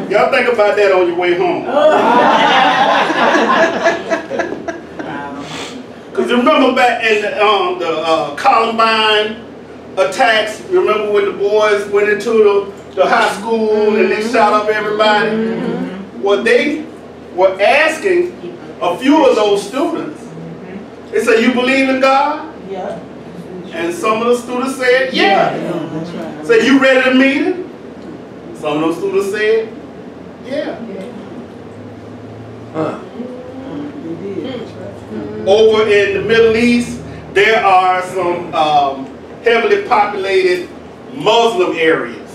Y'all think about that on your way home. Because remember back in the Columbine attacks, remember when the boys went into the high school and they shot up everybody? Well, they were asking a few of those students, they said, you believe in God? Yeah. And some of the students said, yeah. Said, you ready to meet him? Some of those students said, yeah. Over in the Middle East, there are some heavily populated Muslim areas.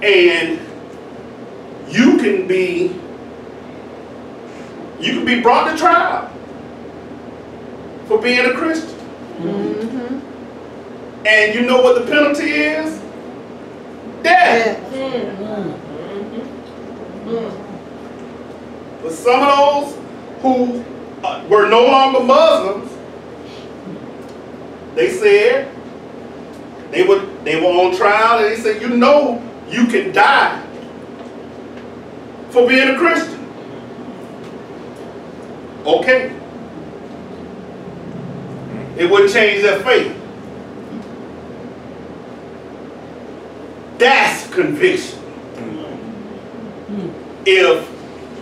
And you can be brought to trial for being a Christian. And you know what the penalty is? Death. But some of those who were no longer Muslims, they said they were on trial, and they said, you know, you can die for being a Christian. Okay. It wouldn't change their faith. That's conviction. If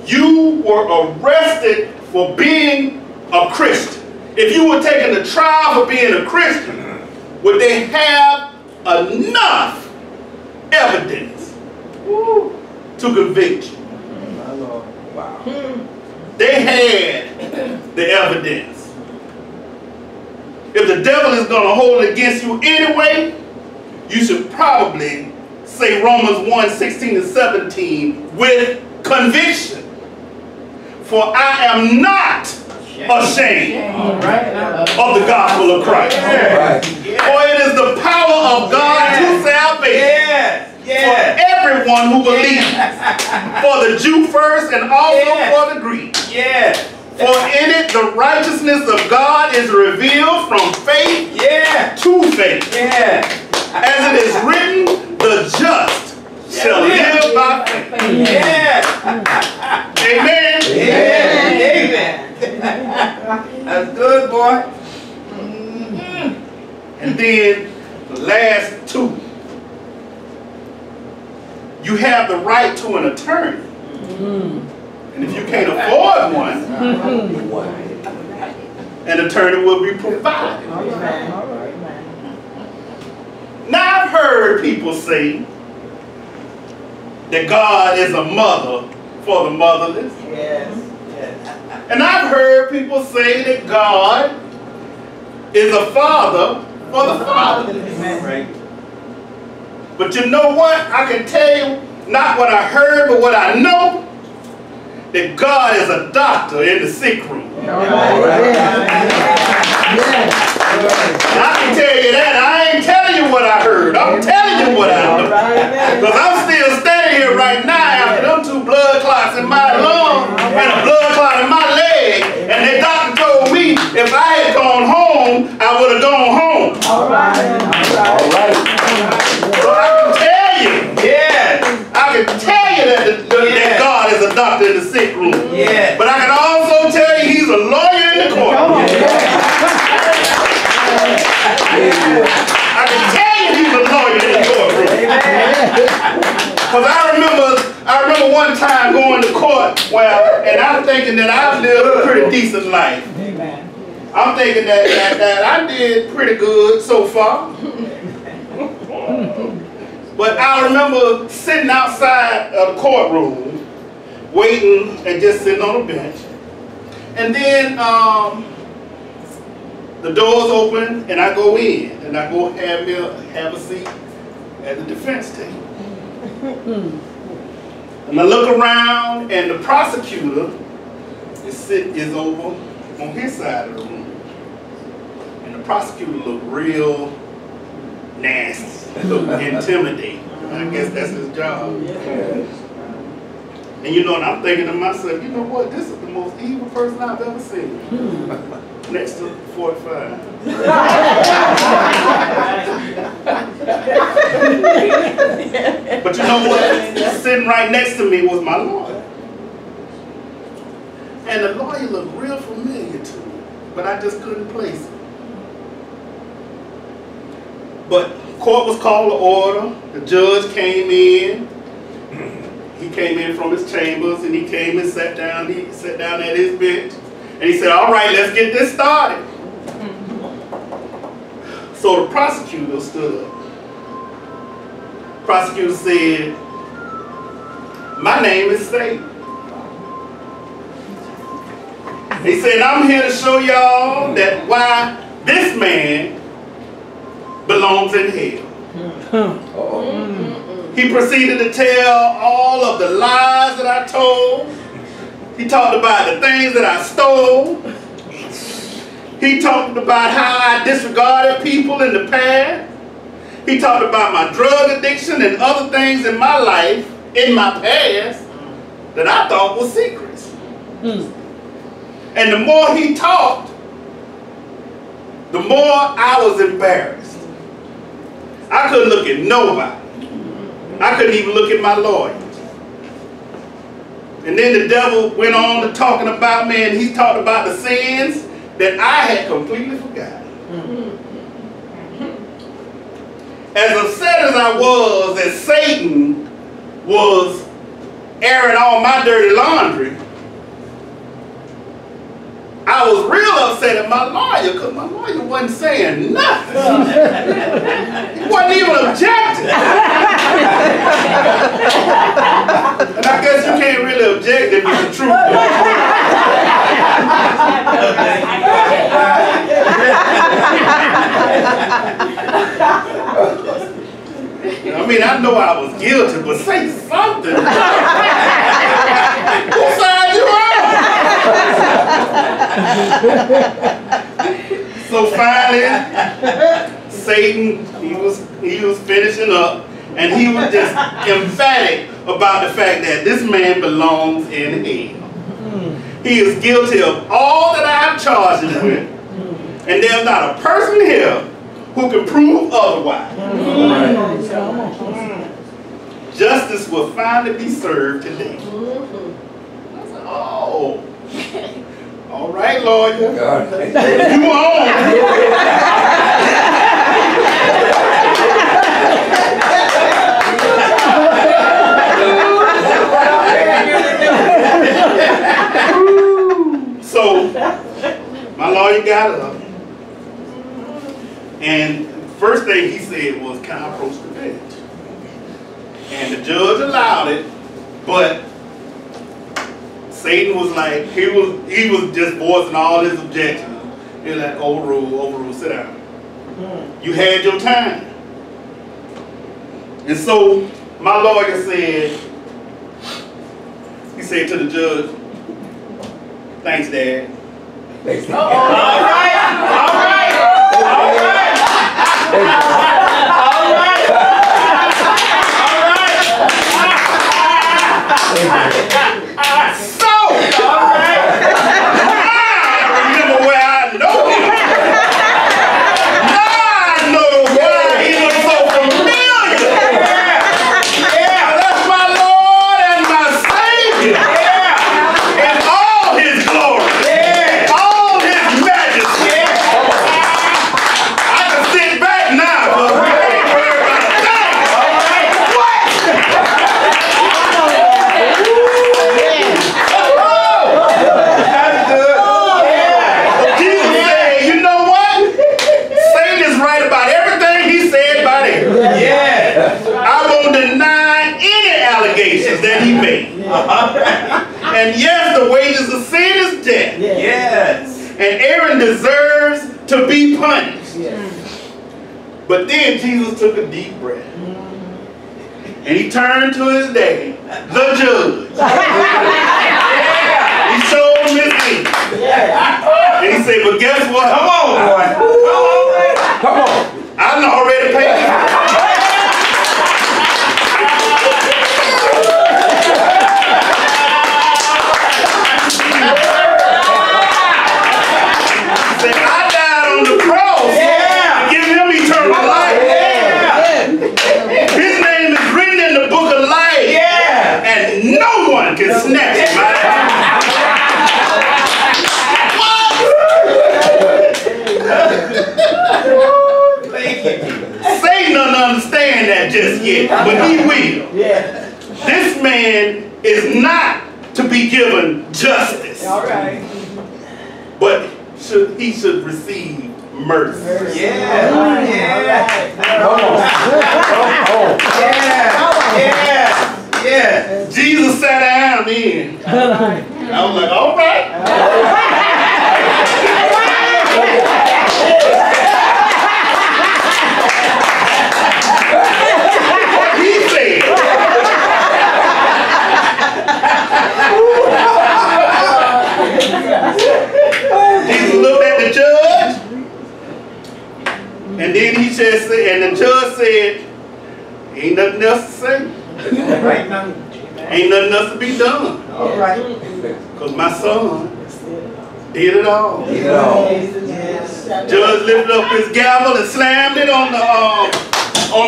you were arrested for being a Christian, if you were taken to trial for being a Christian, would they have enough evidence to convict you? Wow. They had the evidence. If the devil is going to hold it against you anyway, you should probably say Romans 1:16-17 with conviction. For I am not ashamed of the gospel of Christ. For it is the power of God to salvation for everyone who believes. For the Jew first and also for the Greek. For in it the righteousness of God is revealed from faith to faith. As it is written, the just shall live by faith. Amen. Amen. That's good, boy. And then the last two. You have the right to an attorney. And if you can't afford one, an attorney will be provided. Now I've heard people say that God is a mother for the motherless. And I've heard people say that God is a father for the fatherless. But you know what? I can tell you, not what I heard, but what I know, that God is a doctor in the sick room. I can tell you that. I ain't telling you what I heard. I'm telling you what I know. Because I'm still standing here right now after them 2 blood clots in my lung and a blood clot in my leg. And the doctor told me if I had gone home, I would have gone home. So I can tell you. I can tell you that God is a doctor in the sick room. But I can also tell you he's a lawyer in the court. I can tell you he's a lawyer in the courtroom. Because I remember one time going to court and I'm thinking that I've lived a pretty decent life. I'm thinking that I did pretty good so far. But I remember sitting outside of the courtroom, waiting and just sitting on a bench. And then the doors open and I go in and I go have a seat at the defense table. And I look around and the prosecutor is over on his side of the room. And the prosecutor looked real nasty, intimidating. I guess that's his job. And you know, and I'm thinking to myself, you know what, this is the most evil person I've ever seen. Next to 45. But you know what? Sitting right next to me was my lawyer. And the lawyer looked real familiar to me, but I just couldn't place it. But court was called to order. The judge came in. He came in from his chambers and he came and sat down. He sat down at his bench and he said, "All right, let's get this started." So the prosecutor stood up. The prosecutor said, "My name is Satan." He said, "I'm here to show y'all that why this man belongs in hell." He proceeded to tell all of the lies that I told. He talked about the things that I stole. He talked about how I disregarded people in the past. He talked about my drug addiction and other things in my life, in my past, that I thought were secrets. And the more he talked, the more I was embarrassed. I couldn't look at nobody. I couldn't even look at my lawyers. And then the devil went on to talking about me, and he talked about the sins that I had completely forgotten. As upset as I was, as Satan was airing all my dirty laundry, I was real upset at my lawyer because my lawyer wasn't saying nothing. He wasn't even objecting. And I guess you can't really object if it's the truth. I mean, I know I was guilty, but say something. Whose side you on? So finally, Satan, he was finishing up, and he was just emphatic about the fact that this man belongs in hell. He is guilty of all that I have charged him with, and there's not a person here who can prove otherwise. Justice will finally be served today. I said, "Oh, all right, lawyer. You on." So my lawyer got up, and first thing he said was, "Can I approach the bench?" And the judge allowed it, but Satan was like, he was just voicing all his objections. He was like, overrule, sit down. You had your time. And so my lawyer said, he said to the judge, "Thanks, Dad." Thanks, Dad. All right. That he made. And yes, the wages of sin is death. Yes. And Aaron deserves to be punished. But then Jesus took a deep breath. And he turned to his daddy, the judge. He showed him his feet. And he said, "But guess what? Come on, boy. Come on. I done already paid you." that just yet, but he will. This man is not to be given justice. All right. But he should receive mercy. Yeah. Yeah. Jesus sat down then. I was like, all right. He said, Jesus looked at the judge, and then he just said, and the judge said, ain't nothing else to say. Right now. Ain't nothing else to be done. All right. Because my son did it all. Yes. Judge lifted up his gavel and slammed it on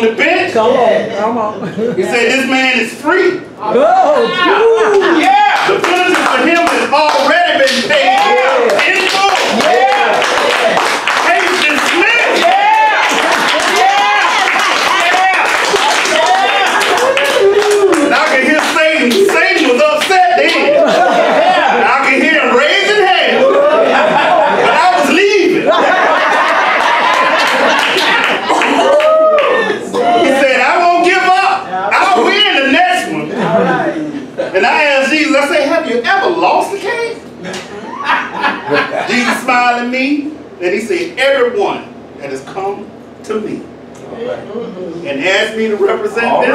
the bench. Come on, come on. He said, this man is free. Oh, Yeah. The penalty for him has already been paid in full. Case dismissed. And I can hear Satan. Satan was upset then. And I can hear him raising hell. But I was leaving. He said, I won't give up. I'll win the next one. And I asked Jesus, I said, have you ever lost the case? Jesus smiled at me, and he said, everyone that has come to me and asked me to represent them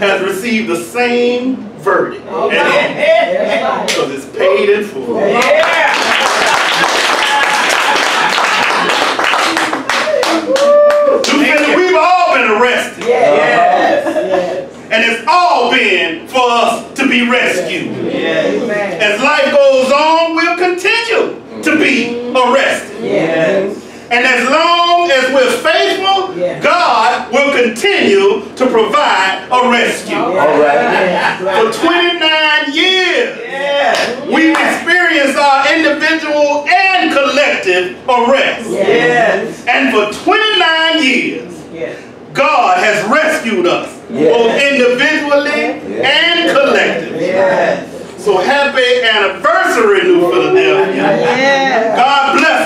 has received the same verdict. Because it's paid in full. We've all been arrested. And it's all been for us to be rescued. As life goes on, we'll continue to be arrested. And as long as we're faithful, God will continue to provide a rescue. For 29 years, we've experienced our individual and collective arrest. And for 29 years, God has rescued us, both individually and collectively. So happy anniversary, New Philadelphia. God bless